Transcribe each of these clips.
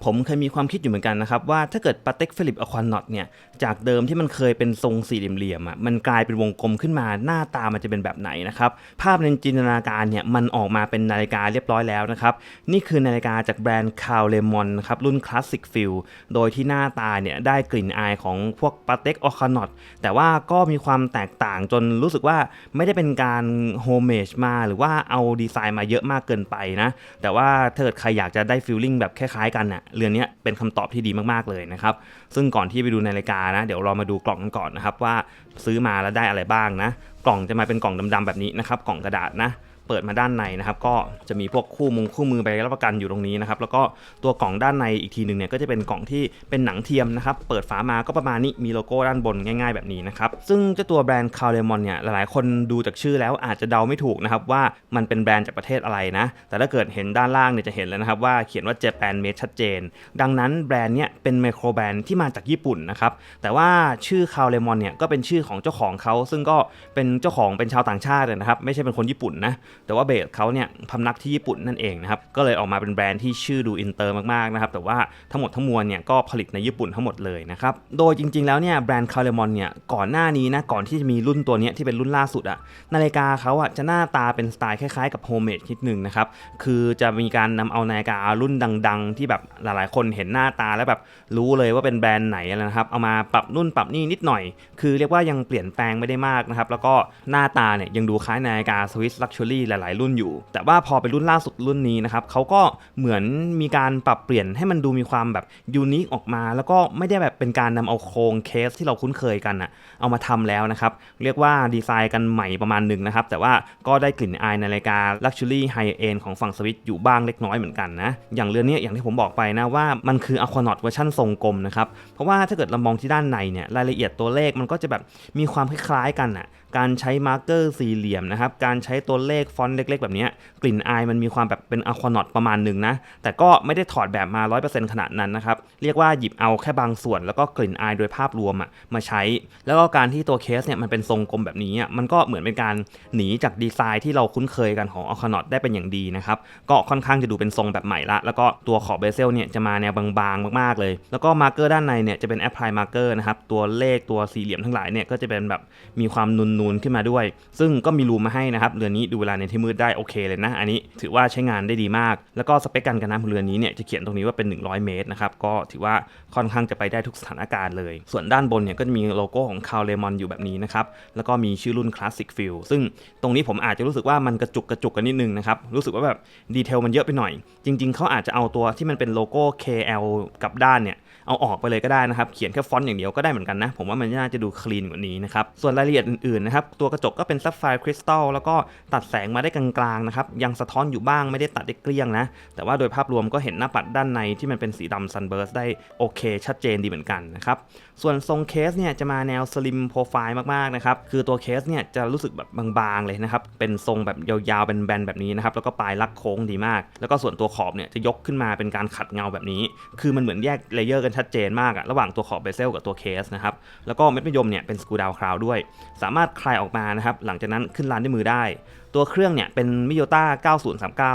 ผมเคยมีความคิดอยู่เหมือนกันนะครับว่าถ้าเกิดปาเต็กฟิลิปอะควานอตเนี่ยจากเดิมที่มันเคยเป็นทรงสี่เหลี่ยมๆมันกลายเป็นวงกลมขึ้นมาหน้าตามันจะเป็นแบบไหนนะครับภาพในจินตนาการเนี่ยมันออกมาเป็นนาฬิกาเรียบร้อยแล้วนะครับนี่คือนาฬิกาจากแบรนด์คาร์เลมอนครับรุ่นคลาสสิกฟิลโดยที่หน้าตาเนี่ยได้กลิ่นอายของพวกปาเต็กอะควานอตแต่ว่าก็มีความแตกต่างจนรู้สึกว่าไม่ได้เป็นการโฮมเมดมาหรือว่าเอาดีไซน์มาเยอะมากเกินไปนะแต่ว่าถ้าเกิดใครอยากจะได้ฟีลลิ่งแบบคล้ายๆกันน่ะเรือนนี้เป็นคำตอบที่ดีมากๆเลยนะครับซึ่งก่อนที่ไปดูนาฬิกานะเดี๋ยวเรามาดูกล่องกันก่อนนะครับว่าซื้อมาแล้วได้อะไรบ้างนะกล่องจะมาเป็นกล่องดำๆแบบนี้นะครับกล่องกระดาษนะเปิดมาด้านในนะครับก็จะมีพวกคู่มือใบรับประกันอยู่ตรงนี้นะครับแล้วก็ตัวกล่องด้านในอีกทีนึงเนี่ยก็จะเป็นกล่องที่เป็นหนังเทียมนะครับเปิดฝามาก็ประมาณนี้มีโลโก้ด้านบนง่ายๆแบบนี้นะครับซึ่งเจ้าตัวแบรนด์คาร์เลมอนเนี่ยหลายๆคนดูจากชื่อแล้วอาจจะเดาไม่ถูกนะครับว่ามันเป็นแบรนด์จากประเทศอะไรนะแต่ถ้าเกิดเห็นด้านล่างเนี่ยจะเห็นแล้วนะครับว่าเขียนว่า Japan Made ชัดเจนดังนั้นแบรนด์เนี่ยเป็นไมโครแบรนด์ที่มาจากญี่ปุ่นนะครับแต่ว่าชื่อคาร์เลมอนเนี่ยก็เป็นชื่อของเจ้าของเขาซึ่งก็เป็นเจ้าของเป็นชาวต่างชาตินะครับไม่ใช่เป็นคนญี่ปุ่นนะแต่ว่าเบสเขาเนี่ยพำนักที่ญี่ปุ่นนั่นเองนะครับก็เลยออกมาเป็นแบรนด์ที่ชื่อดูอินเตอร์มากๆนะครับแต่ว่าทั้งหมดทั้งมวลเนี่ยก็ผลิตในญี่ปุ่นทั้งหมดเลยนะครับโดยจริงๆแล้วเนี่ยแบรนด์คาร์เลมอนเนี่ยก่อนหน้านี้นะก่อนที่จะมีรุ่นตัวนี้ที่เป็นรุ่นล่าสุดอะนาฬิกาเขาอะจะหน้าตาเป็นสไตล์คล้ายๆกับโฮมเมดนิดนึงนะครับคือจะมีการนำเอานาฬิการุ่นดังๆที่แบบหลายๆคนเห็นหน้าตาแล้วแบบรู้เลยว่าเป็นแบรนด์ไหนนะครับเอามาปรับนู่นปรับนี่นิดหน่อยคือเรียกว่ายังเปลี่ยนแปลงไม่ได้มากนะครับแล้วก็หน้าตาเนี่ยยังดูคล้ายนาฬิกาสวิสลักชัวรี่หลายๆรุ่นอยู่แต่ว่าพอเป็นรุ่นล่าสุดรุ่นนี้นะครับเขาก็เหมือนมีการปรับเปลี่ยนให้มันดูมีความแบบยูนิคออกมาแล้วก็ไม่ได้แบบเป็นการนำเอาโครงเคสที่เราคุ้นเคยกันอะเอามาทำแล้วนะครับเรียกว่าดีไซน์กันใหม่ประมาณหนึ่งนะครับแต่ว่าก็ได้กลิ่นอายนาฬิกาลักชัวรี่ไฮเอนด์ของฝั่งสวิสอยู่บ้างเล็กน้อยเหมือนกันนะอย่างเรือนนี้อย่างที่ผมบอกไปนะว่ามันคืออะควานอตเวอร์ชันทรงกลมนะครับเพราะว่าถ้าเกิดเรามองที่ด้านในเนี่ยรายละเอียดตัวเลขมันก็จะแบบมีความคล้ายๆกันอะการใช้มาร์กเกอร์สี่เหลี่ยมนะครับการใช้ตัวเลขฟอนต์เล็กๆแบบนี้กลิ่นอายมันมีความแบบเป็นอะควานอตประมาณหนึ่งนะแต่ก็ไม่ได้ถอดแบบมา 100% ขนาดนั้นนะครับเรียกว่าหยิบเอาแค่บางส่วนแล้วก็กลิ่นอายโดยภาพรวมมาใช้แล้วก็การที่ตัวเคสเนี่ยมันเป็นทรงกลมแบบนี้มันก็เหมือนเป็นการหนีจากดีไซน์ที่เราคุ้นเคยกันของอะควานอตได้เป็นอย่างดีนะครับก็ค่อนข้างจะดูเป็นทรงแบบใหม่ละแล้วก็ตัวขอบเบเซลเนี่ยจะมาแนวบางๆมากๆเลยแล้วก็มาร์กเกอร์ด้านในเนี่ยจะเป็นแอปพลายมาร์กเกอร์นะครับตัวเลขตัวสี่เหลี่ยมทั้งหลายเนี่ยก็จะเป็นแบบมีความนูนๆขึ้นมาด้วยซึ่งก็มีรูมาให้นะครับเรือนนี้ดูเวลาในที่มืดได้โอเคเลยนะอันนี้ถือว่าใช้งานได้ดีมากแล้วก็สเปคกันน้ำของเรือนนี้เนี่ยจะเขียนตรงนี้ว่าเป็น100เมตรนะครับก็ถือว่าค่อนข้างจะไปได้ทุกสถานการณ์เลยส่วนด้านบนเนี่ยก็จะมีโลโก้ของคาร์เลมอนอยู่แบบนี้นะครับแล้วก็มีชื่อรุ่นคลาสสิกฟิลซึ่งตรงนี้ผมอาจจะรู้สึกว่ามันกระจุกกันนิดนึงนะครับรู้สึกว่าแบบดีเทลมันเยอะไปหน่อยจริงๆเขาอาจจะเอาตัวที่มันเป็นโลโก้ KL กับด้านเนี่ยเอาออกไปเลยก็ได้นะครับเขียนแค่ฟอนต์อย่างเดียวก็ได้เหมือนกันนะผมว่ามันน่าจะดูคลีนกว่านี้นะครับส่วนรายละเอียดอื่นๆนะครับตัวกระจกก็เป็นซัฟไฟร์คริสตัลแล้วก็ตัดแสงมาได้กลางๆนะครับยังสะท้อนอยู่บ้างไม่ได้ตัดได้เกลี้ยงนะแต่ว่าโดยภาพรวมก็เห็นหน้าปัดด้านในที่มันเป็นสีดำซันเบิร์สได้โอเคชัดเจนดีเหมือนกันนะครับส่วนทรงเคสเนี่ยจะมาแนวสลิมโปรไฟล์มากๆนะครับคือตัวเคสเนี่ยจะรู้สึกแบบบางๆเลยนะครับเป็นทรงแบบยาวๆเป็นแบนแบบนี้นะครับแล้วก็ปลายลักโค้งดีมากแล้วก็ส่วนตัวขอบเนี่ยจะยกขึ้นมาเป็นการขัดเงาแบบนี้คือมันเหมือนแยกเลเยอร์กันชัดเจนมากระหว่างตัวขอบเบเซลกับตัวเคสนะครับแล้วก็เม็ดมะยมเนี่ยเป็นสกรูดาวคราวด้วยสามารถคลายออกมานะครับหลังจากนั้นขึ้นลานด้วยมือได้ตัวเครื่องเนี่ยเป็นมิโยต้า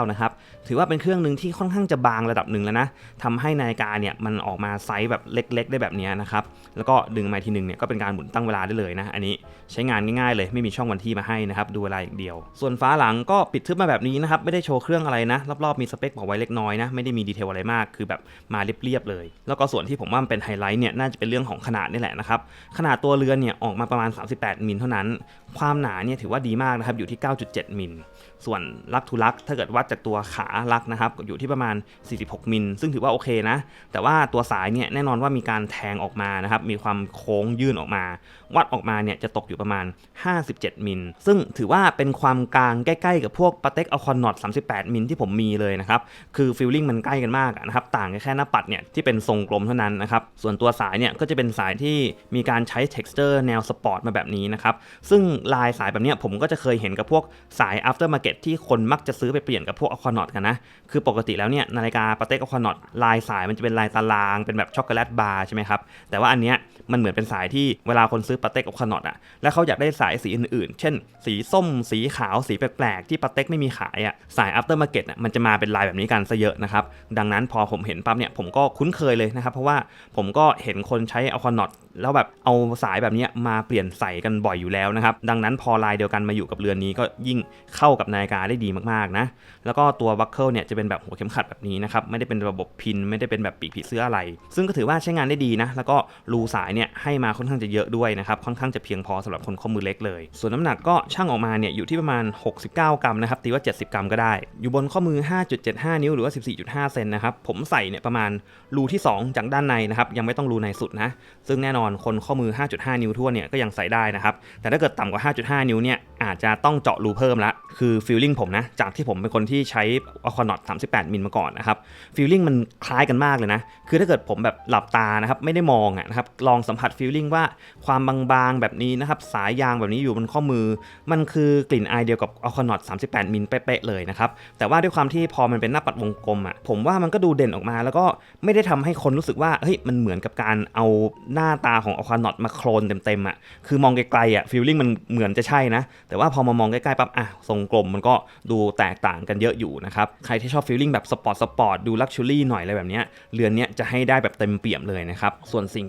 9039นะครับถือว่าเป็นเครื่องนึงที่ค่อนข้างจะบางระดับหนึ่งแล้วนะทำให้นาฬิกาเนี่ยมันออกมาไซส์แบบเล็กๆได้แบบนี้นะครับแล้วก็ดึงมาทีนึงเนี่ยก็เป็นการหมุนตั้งเวลาได้เลยนะอันนี้ใช้งานง่ายๆเลยไม่มีช่องวันที่มาให้นะครับดูเวลาอย่างเดียวส่วนฟ้าหลังก็ปิดทึบมาแบบนี้นะครับไม่ได้โชว์เครื่องอะไรนะรอบๆมีสเปคบอกไว้เล็กน้อยนะไม่ได้มีดีเทลอะไรมากคือแบบมาเรียบๆเลยแล้วก็ส่วนที่ผมว่ามันเป็นไฮไลท์เนี่ยน่าจะเป็นเรื่องของขนาดนี่แหละนะครับขนาดตัวเรือนเนี่ยออกมาประมาณ38มิลเท่านั้นความหนาเนี่ยถือว่าดีมากนะครับอยู่ที่9.7มิลส่วนลักทูลักถ้าเกิดวัดจากตัวขาลักนะครับอยู่ที่ประมาณ46มิลซึ่งถือว่าโอเคนะแต่ว่าตัวสายเนี่ยแน่นอนว่ามีการแทงออกมานะครับมีความโค้งยื่นออกมาวัดออกมาเนี่ยจะตกอยู่ประมาณ57มิลซึ่งถือว่าเป็นความกลางใกล้ๆกับพวกปาเต็กอะควานอต38มิลที่ผมมีเลยนะครับคือฟีลลิ่งมันใกล้กันมากนะครับต่างกันแค่หน้าปัดเนี่ยที่เป็นทรงกลมเท่านั้นนะครับส่วนตัวสายเนี่ยก็จะเป็นสายที่มีการใช้ texture แนวสปอร์ตมาแบบนี้นะครับซึ่งลายสายแบบนี้ผมก็จะเคยเห็นกับพวก สาย after market ที่คนมักจะซื้อไปเปลี่ยนกับพวก Aquanaut กันนะคือปกติแล้วเนี่ยนาฬิกา Patek Aquanaut ลายสายมันจะเป็นลายตารางเป็นแบบช็อกโกแลตบาร์ใช่ไหมครับแต่ว่าอันเนี้ยมันเหมือนเป็นสายที่เวลาคนซื้อ Patek Aquanaut อ่ะแล้วเขาอยากได้สายสีอื่นๆเช่นสีส้มสีขาวสีแปลกๆที่ Patek ไม่มีขายอ่ะสาย after market อ่ะมันจะมาเป็นลายแบบนี้กันซะเยอะนะครับดังนั้นพอผมเห็นปั๊บเนี่ยผมก็คุ้นเคยเลยนะครับเพราะว่าผมก็เห็นคนใช้ Aquanaut แล้วแบบเอาสายแบบนี้มาเปลี่ยนใส่กันบ่อยอยู่แล้วนะครับดังนั้นพอลายเดียวกันมาอยู่กับเรือนนี้ก็ยิ่งเข้ากับนาฬิกาได้ดีมากๆนะแล้วก็ตัวบัคเกิลเนี่ยจะเป็นแบบหัวเข็มขัดแบบนี้นะครับไม่ได้เป็นระบบพินไม่ได้เป็นแบบปีกผีเสื้ออะไรซึ่งก็ถือว่าใช้งานได้ดีนะแล้วก็รูสายเนี่ยให้มาค่อนข้างจะเยอะด้วยนะครับค่อนข้างจะเพียงพอสำหรับคนข้อมือเล็กเลยส่วนน้ำหนักก็ช่างออกมาเนี่ยอยู่ที่ประมาณ69 กรัมนะครับตีว่า70 กรัมก็ได้อยู่บนข้อมือ 5.75 นิ้วหรือว่า 14.5 เซนนะครับผมใส่เนี่ยประมาณรูที่2จากด้านในนะครับยังไม่ต้องรูในสุดนะซึ่งแน่นอนคนข้อมือ 5.5 นิ้วทั่วเนี่ยก็ยังใส่ได้นะครับแต่ถ้าเกิดต่ำกว่า 5.5 นิ้วเนี่ยอาจจะต้องเจาะรูเพิ่มละคือฟีลลิ่งผมนะจากที่ผมเป็นคนที่ใช้ Aquanaut 38 มิลมาก่อนนะครับฟีลลิ่งมันคล้ายกันมากเลยนะคือถ้าเกิดผมแบบหลับตานะครับไม่ได้มองนะครับลองสัมผัสฟีลลิ่งว่าความบางๆแบบนี้นะครับสายยางแบบนี้อยู่บนข้อมือมันคือกลิ่นอายเดียวกับ Aquanaut 38 มิลเป๊ะๆเลยนะครับแต่ว่าด้วยความที่พอมันเป็นหน้าปัดวงกลมผมว่ามันก็ดูเด่นออกมาแล้วก็ไม่ได้ทำให้คนรู้สึกว่าเฮ้ยมันเหมือนกับการเอาหน้าตาของ Aquanaut มาโคลนเต็มๆคือมองไกลๆฟีลลิ่งมันเหมือนจะใช่นะแต่ว่าพอมามองใกล้ๆปั๊บทรงกลมมันก็ดูแตกต่างกันเยอะอยู่นะครับใครที่ชอบฟีลลิ่งแบบสปอร์ตดูลักชัวรี่หน่อยอะไรแบบนี้เรือนนี้จะให้ได้แบบเต็มเปี่ยมเลยนะครับส่วนสิ่ง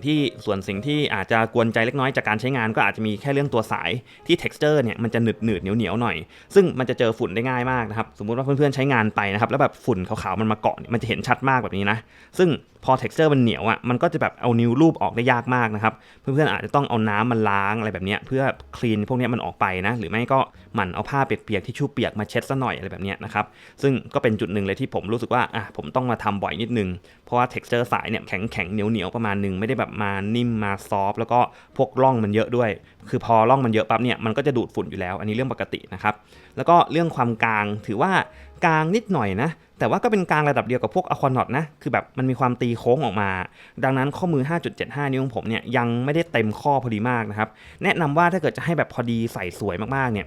ที่อาจจะกวนใจเล็กน้อยจากการใช้งานก็อาจจะมีแค่เรื่องตัวสายที่ texture เนี่ยมันจะหนืดเหนียวหน่อยซึ่งมันจะเจอฝุ่นได้ง่ายมากนะครับสมมุติว่าเพื่อนๆใช้งานไปนะครับแล้วแบบฝุ่นขาวๆมันมาเกาะมันจะเห็นชัดมากแบบนี้นะซึ่งพอ texture มันเหนียวมันก็จะแบบเอานิ้วลูบออกได้ยากมากนะครับเพื่อนๆอาจจะต้องเอาน้ำมันล้างอะไรแบบนี้เพื่อคลีนพวกนี้มันออกไปนะหรือไม่ก็หมั่นเอาผ้าเปียกๆที่ชู่เปียกมาเช็ดซะหน่อยอะไรแบบนี้นะครับซึ่งก็เป็นจุดหนึ่งเลยที่ผมรู้สึกว่าผมต้องมาทำบ่อยนิดนึงเพราะว่า texture สายเนี่ยแข็งเหนียวประมาณนึงไม่ได้แบบมานิ่มมาซอฟแล้วก็พวกร่องมันเยอะด้วยคือพอร่องมันเยอะปั๊บเนี่ยมันก็จะดูดฝุ่นอยู่แล้วอันนี้เรื่องปกตินะครับแล้วก็เรื่องความกลางถือว่ากลางนิดหน่อยนะแต่ว่าก็เป็นกลางระดับเดียวกับพวก Aquanaut นะคือแบบมันมีความตีโค้งออกมาดังนั้นข้อมือ 5.75 นิ้วของผมเนี่ยยังไม่ได้เต็มข้อพอดีมากนะครับแนะนำว่าถ้าเกิดจะให้แบบพอดีใส่สวยมากๆเนี่ย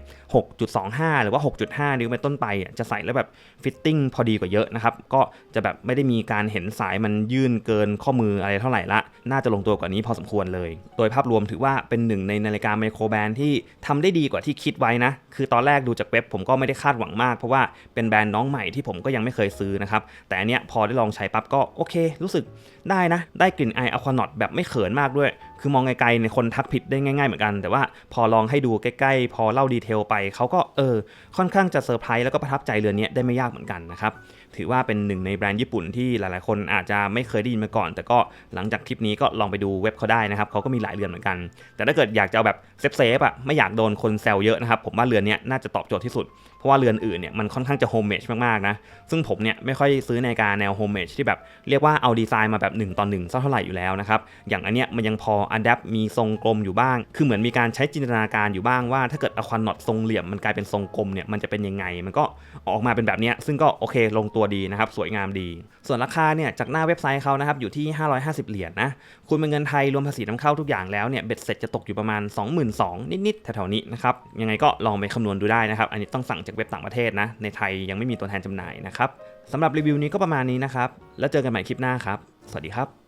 6.25 หรือว่า 6.5 นิ้วเป็นต้นไปจะใส่แล้วแบบฟิตติ้งพอดีกว่าเยอะนะครับก็จะแบบไม่ได้มีการเห็นสายมันยื่นเกินข้อมืออะไรเท่าไหร่ละน่าจะลงตัวกว่านี้พอสมควรเลยโดยภาพรวมถือว่าเป็นหนึ่งในนาฬิกาไมโครแบรนด์ที่ทำได้ดีกว่าที่คิดไว้นะคือตอนแรกดูจากเว็บผมก็ไม่ได้คาดหวังมากเพราะว่าเป็นแบรนด์น้องใหม่ที่ผมก็ยังไม่เคยซื้อนะครับแต่อันเนี้ยพอได้ลองใช้ปั๊บก็โอเครู้สึกได้นะได้กลิ่นไอ Aquanaut แบบไม่เขินมากด้วยคือมองไกลๆในคนทักผิดได้ง่ายๆเหมือนกันแต่ว่าพอลองให้ดูใกล้ๆพอเล่าดีเทลไปเขาก็ค่อนข้างจะเซอร์ไพรส์แล้วก็ประทับใจเรือนนี้ได้ไม่ยากเหมือนกันนะครับถือว่าเป็นหนึ่งในแบรนด์ญี่ปุ่นที่หลายๆคนอาจจะไม่เคยได้ยินมาก่อนแต่ก็หลังจากคลิปนี้ก็ลองไปดูเว็บเขาได้นะครับเขาก็มีหลายเรือนเหมือนกันแต่ถ้าเกิดอยากจะเอาแบบเซฟไม่อยากโดนคนแซวเยอะนะครับผมว่าเรือนนี้น่าจะตอบโจทย์ที่สุดเพราะว่าเรือนอื่นเนี่ยมันค่อนข้างจะโฮมเมดมากๆนะซึ่งผมเนี่ยไม่ค่อยซื้อนาฬิกาแนวโฮมเมดที่แบบเรียกว่าเอาดีไซน์มาแบบ1 ต่อ 1สักเท่าไหร่อยู่แล้วนะครับอย่างอันเนี้ยมันยังพออัดแอปมีทรงกลมอยู่บ้างคือเหมือนมีการใช้จินตนาการอยู่บ้างว่าถ้าเกิดAquanautทรงเหลี่ยมมันกลายเป็นทรงกลมเนี่ยมันจะเป็นยังไงมันก็ออกมาเป็นแบบนี้ซึ่งก็โอเคลงตัวดีนะครับสวยงามดีส่วนราคาเนี่ยจากหน้าเว็บไซต์เขานะครับอยู่ที่550 เหรียญนะคุณเป็นเงินไทยรวมภาษีนำเข้าทุกอย่างแล้วเนี่ยเบ็ดเสร็จจะตกอยู่ประมาณ 22,000 นิดๆแถวๆนี้นะครับยังไงก็ลองไปคำนวณดูได้นะครับอันนี้ต้องสั่งจากเว็บต่างประเทศนะในไทยยังไม่มีตัวแทนจำหน่ายนะครับสำหรับรีวิวนี้ก็ประมาณนี้นะครับแล้วเจอกันใหม่คลิปหน้าครับสวัสดีครับ